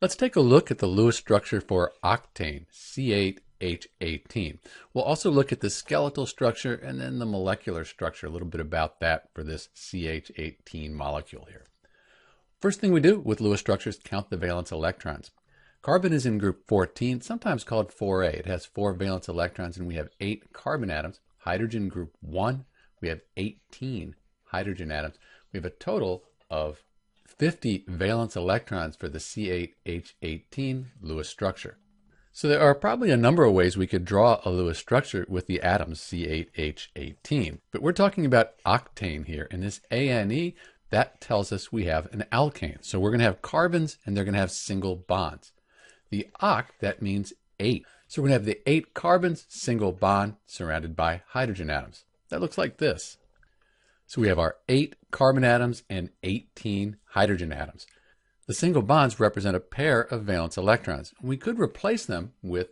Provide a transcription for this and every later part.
Let's take a look at the Lewis structure for octane, C8H18. We'll also look at the skeletal structure and then the molecular structure, a little bit about that for this CH18 molecule here. First thing we do with Lewis structures, count the valence electrons. Carbon is in group 14, sometimes called 4A. It has 4 valence electrons and we have 8 carbon atoms. Hydrogen group 1, we have 18 hydrogen atoms. We have a total of 50 valence electrons for the C8H18 Lewis structure. So there are probably a number of ways we could draw a Lewis structure with the atoms C8H18. But we're talking about octane here, and this ANE, that tells us we have an alkane. So we're going to have carbons and they're going to have single bonds. The oct, that means 8. So we're going to have the 8 carbons, single bond, surrounded by hydrogen atoms. That looks like this. So we have our 8 carbon atoms and 18 hydrogen atoms. The single bonds represent a pair of valence electrons. We could replace them with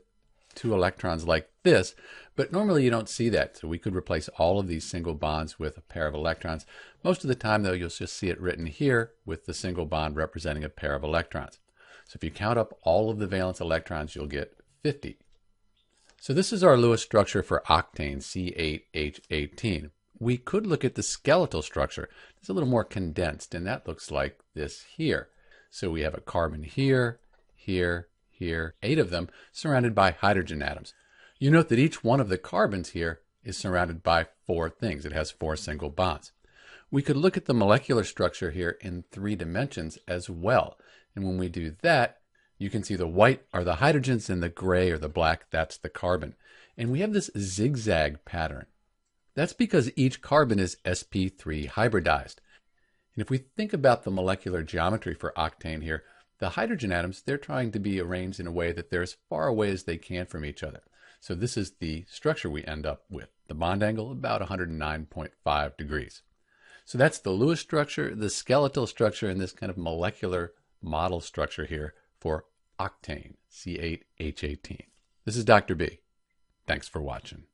2 electrons like this, but normally you don't see that. So we could replace all of these single bonds with a pair of electrons. Most of the time, though, you'll just see it written here with the single bond representing a pair of electrons. So if you count up all of the valence electrons, you'll get 50. So this is our Lewis structure for octane, C8H18. We could look at the skeletal structure. It's a little more condensed, and that looks like this here. So we have a carbon here, here, here, 8 of them surrounded by hydrogen atoms. You note that each one of the carbons here is surrounded by 4 things. It has 4 single bonds. We could look at the molecular structure here in 3 dimensions as well. And when we do that, you can see the white are the hydrogens and the gray or the black, that's the carbon. And we have this zigzag pattern. That's because each carbon is sp3 hybridized. And if we think about the molecular geometry for octane here, the hydrogen atoms, they're trying to be arranged in a way that they're as far away as they can from each other. So this is the structure we end up with. The bond angle about 109.5 degrees. So that's the Lewis structure, the skeletal structure, and this kind of molecular model structure here for octane, C8H18. This is Dr. B. Thanks for watching.